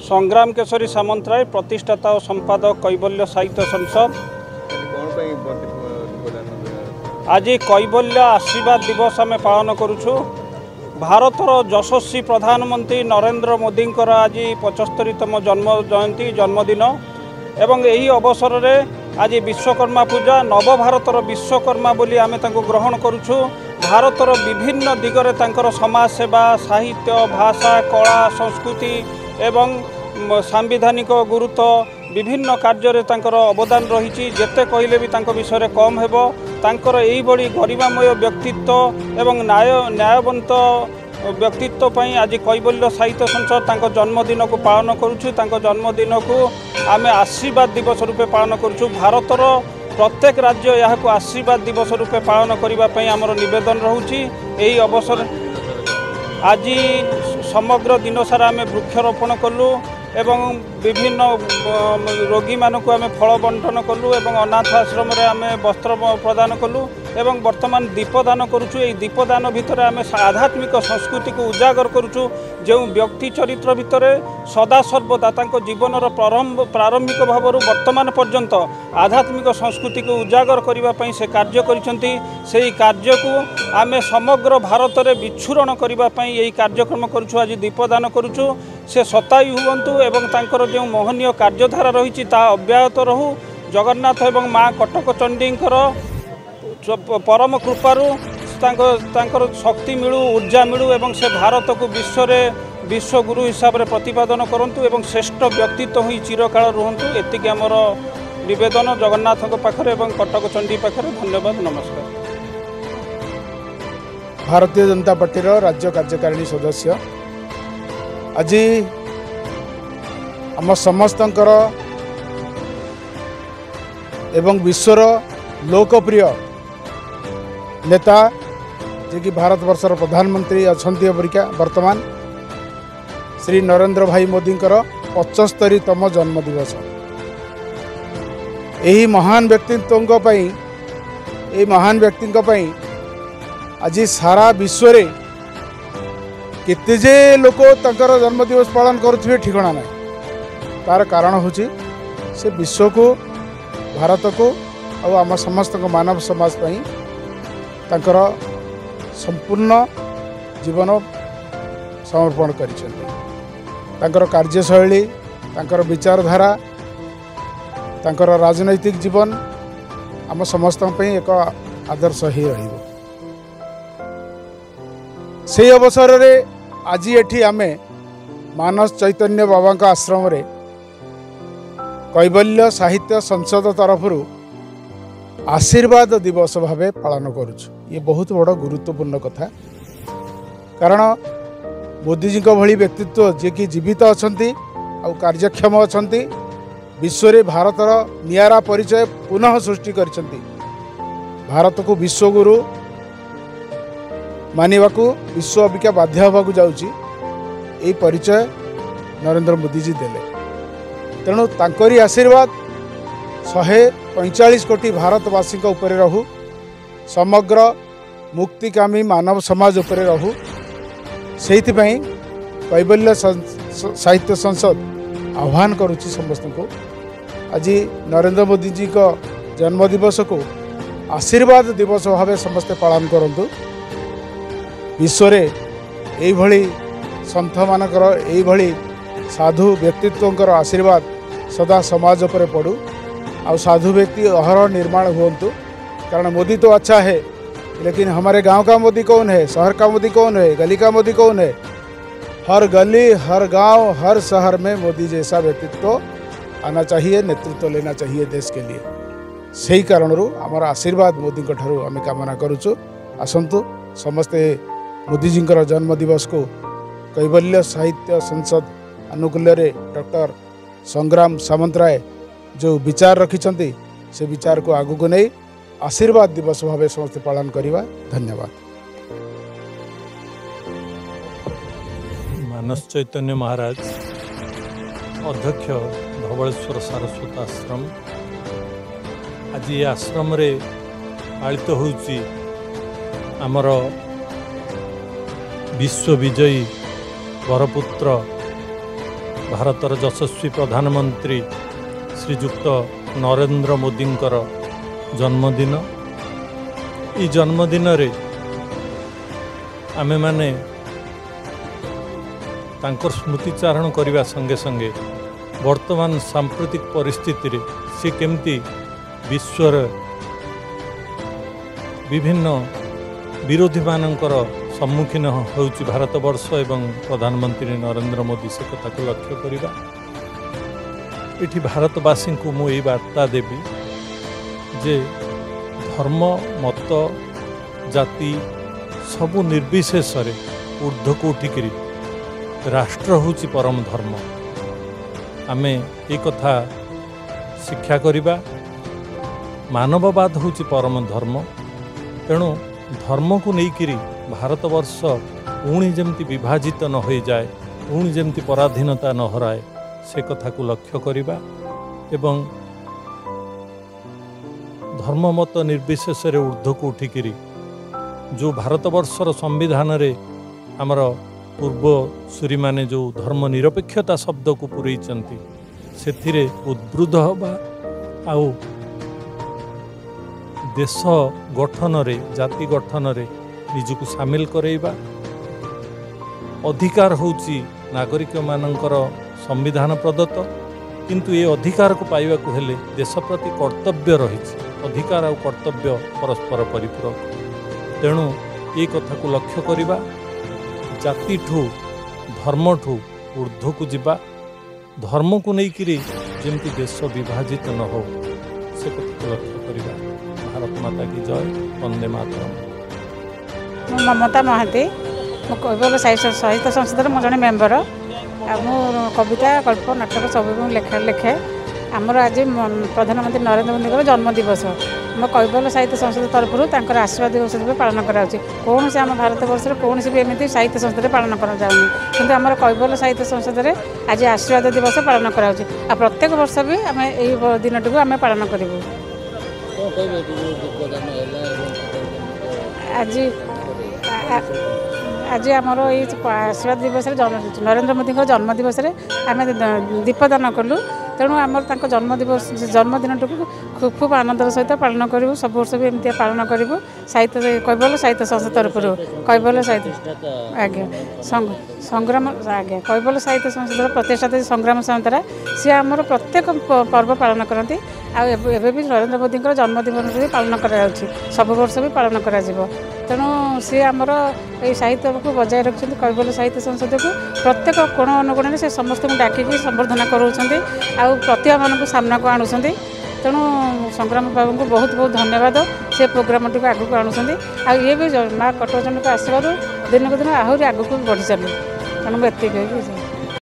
संग्राम केशरी सामंतराय प्रतिष्ठाता और संपादक कैवल्य साहित्य संसद। आज कैवल्य आशीर्वाद दिवस आम पालन करुछु। भारतर यशस्वी प्रधानमंत्री नरेंद्र मोदी आज 75तम जन्म जयंती जन्मदिन एवं यही अवसर में आज विश्वकर्मा पूजा नवभारतर विश्वकर्मा बोली आम ग्रहण करुछु। भारतर विभिन्न दिगरे तांकर समाज सेवा साहित्य भाषा कला संस्कृति एवं सांविधानिक गुरुत्व विभिन्न कार्य तांकर अवदान रही जेते कहले भी तांको विषय कम हेबो। तांकर एही बड़ी गरिमामय व्यक्तित्व एवं न्यायवंत व्यक्तित्व पई आज कैवल्य साहित्य संसद तांको जन्मदिन को पालन करुछु। तांको जन्मदिन को आमे आशीर्वाद दिवस रूपे पालन करुछु। भारतर प्रत्येक राज्य यहाँ आशीर्वाद दिवस रूपे पालन करने आमर निवेदन रोचे। यही अवसर आज समग्र दिन सारा आम वृक्षरोपण कलु एवं विभिन्न रोगी मानक आम फल बंटन कलु एवं अनाथ आश्रम आम वस्त्र प्रदान कलु एवं वर्तमान दीपदान करुछु। ये दीपदान भितर आम आध्यात्मिक संस्कृति को उजागर करुछु। जो व्यक्ति चरित्र भितर सदा सर्वदा तांको जीवनर प्रारंभिक भाव वर्तमान पर्यंत आध्यात्मिक संस्कृति को उजागर करने से कार्य करिसेंती। सेही कार्य को आम समग्र भारत में विच्छुरण करने यही कार्यक्रम करुछु। आज दीपदान करुछु। से शतायु हुवंतु एवं तांकर जो मोहनीय कार्यधारा रही अब्याहत रहू। जगन्नाथ एवं माँ कटक चंडींकर परम कृपारू तांकर शक्ति मिलू ऊर्जा मिलू एवं से भारत को विश्वगुरु हिसाब से प्रतिपादन करंतु एवं श्रेष्ठ व्यक्तित्व ही चिरकाल रुहंतु। एतिके आमर निवेदन जगन्नाथ पाखरे एवं कटक चंडी पाखरे। धन्यवाद। नमस्कार। भारतीय जनता पार्टी राज्य कार्यकारिणी सदस्य आज आम समस्तंकर एवं विश्वर लोकप्रिय नेता जे कि भारत वर्षर प्रधानमंत्री अच्छा अमेरिका वर्तमान श्री नरेंद्र भाई मोदी 75तम जन्मदिवस। यही महान व्यक्ति आज सारा विश्व रे केते जे लोक तंकर जन्मदिवस पालन करुथिबे ठिकाना ना। तार कारण होची से विश्व को भारत को और आम समस्त मानव समाज पई तांकर संपूर्ण जीवन समर्पण करिसेंती। तांकर कार्यशैली तांकर विचारधारा तांकर राजनैतिक जीवन आम समस्त पई एक आदर्श ही रहिबो। से अवसर रे आज एठी आमे मानस चैतन्य बाबा का आश्रम रे कैवल्य साहित्य संसद तरफ आशीर्वाद दिवस भावे पालन करुछु। ये बहुत बड़ गुरुत्वपूर्ण कथा। कारण मोदी जी भली व्यक्तित्व जे कि जीवित अछंती आ कार्यक्षम अछंती विश्व रे भारतर नियारा परिचय पुनः सृष्टि करिसंती। भारत को विश्वगुरु मानिबा को विश्व अबिका बाध्य होगा जाउची यही परिचय नरेंद्र मोदी जी देले। तेणु तांकरी आशीर्वाद 145 कोटी भारतवासी उपरे रहू। समग्र मुक्तिकामी मानव समाज उपरे रहू। से कैवल्य साहित्य संसद आह्वान करुच्ची समस्त को आज नरेंद्र मोदी जी का जन्मदिवस को आशीर्वाद दिवस भाव समस्ते पालन करंतु। विश्व रे एई भली संत मानकर एई भली साधु व्यक्तित्वंकर आशीर्वाद सदा समाज पर पड़ू। आ साधु व्यक्ति अहरह निर्माण हुंतु। कारण मोदी तो अच्छा है लेकिन हमारे गांव का मोदी कौन है, शहर का मोदी कौन है, गली का मोदी कौन है। हर गली हर गांव हर शहर में मोदी जैसा व्यक्तित्व आना चाहिए, नेतृत्व लेना चाहिए देश के लिए। सही कारण आमर आशीर्वाद मोदी ठारू आम कामना करुचु। आसंतु समस्ते मोदी जी जन्म दिवस को कैवल्य साहित्य संसद अनुकूल्य डॉक्टर संग्राम सामंतराय जो विचार रखिंट से विचार को आगू को नहीं आशीर्वाद दिवस भाव समस्त पालन करवा। धन्यवाद। मानस चैतन्य महाराज अध्यक्ष धवलेश्वर सारस्वत आश्रम आज ये आश्रम रे पालित होउची आमर विश्व विजयी वरपुत्र ଭାରତର ଯଶସ୍वी प्रधानमंत्री श्रीजुक्त नरेंद्र मोदींकर जन्मदिन। ई जन्मदिन रे आमे माने तांकर स्मृतिचारण करने संगे संगे वर्तमान सांप्रतिक परिस्थिति रे से केमती विश्वर विभिन्न विरोधी मानकर सम्मुखीन होउची भारतवर्ष एवं प्रधानमंत्री नरेंद्र मोदी से कथा को लक्ष्य करिबा। इठी भारतवासी को मु एई वार्ता देबी जे धर्म मत जाति सबु निर्विशेष रे ऊर्ध्व को उठिकरी राष्ट्र होउची परम धर्म। आमे ए कथा शिक्षा करिबा। मानववाद होउची परम धर्म। तेणु धर्म को लेकिरी भारतवर्ष पुणी जमती विभाजित न हो जाए, पुणी जमती पराधीनता न हराए से कथा को लक्ष्य करिबा एवं धर्म मत निर्विशेष रे ऊर्ध्व को उठिकरी जो भारतवर्षर संविधान रे आमर पूर्व सूरी माने जो धर्म निरपेक्षता शब्द को पुरैचंती सेथिरे उद्बुद्ध होबा आउ देश गठन रे जाति गठन रे निजको सामिल करेबा। अधिकार होउची नागरिक मानकर संविधान प्रदत्त, किंतु ये अधिकार को पाइबा को हेले देश प्रति कर्तव्य रही। अधिकार और कर्तव्य परस्पर परिपूरक। तेणु ये कथा को लक्ष्य करिबा। जाति ठू धर्म ठू ऊर्ध्व को जिबा। धर्म को लेकिरी जेमती देश विभाजित न हो से कथा को लक्ष्य करिबा। भारत माता की जय। वंदे मातरम। ममता महाती कैबल्य साहित्य संसद मु जड़े मेम्बर। मु कविता गल्प नाटक सब लिखे। आमर आज प्रधानमंत्री नरेंद्र मोदी जन्मदिवस आम कैबल्य साहित्य संसद तरफ आशीर्वाद दिवस पालन कराऊँच। कौन से आम भारतवर्ष कौन भी एमती साहित्य संसद पालन कराऊनी, किंतु आम कैबल्य साहित्य संसद में आज आशीर्वाद दिवस पालन कराऊँच। आ प्रत्येक वर्ष भी आम यही दिन टी आम पालन करूँ। आज आज आमर ये आशीर्वाद दिवस नरेंद्र मोदी जन्मदिवस आम दीपदान कलु। तेणु आमर जन्मदिन टी खूब खूब आनंदर सहित पालन करूँ। सब वर्ष भी एमती पालन करूँ। साहित्य कैबल्य साहित्य संसद तरफ कैबल्य साहित्य आज्ञा संग्राम आज्ञा कैबल्य साहित्य संसद प्रतिष्ठाता संग्राम सामंतरा सी आमर प्रत्येक पर्व पालन करती। आबे भी नरेंद्र मोदी जन्मदिन भी पालन करा सब वर्ष भी पालन करा। तेणु सी आमर ये साहित्य को बजाय रखिंट कैबल्य साहित्य संसद को प्रत्येक कोण अनुकोण से समस्त डाकिकी संबर्धना कराऊँ। प्रतिभा मानक सामना को आणुंट। तेणु संग्राम बाबू को बहुत बहुत धन्यवाद। से प्रोग्राम टी आगू आणुंट। ये भी माँ कटोचंडी आशीर्वाद दिन को दिन आहरी आगू बढ़ी चलू। तेणु एति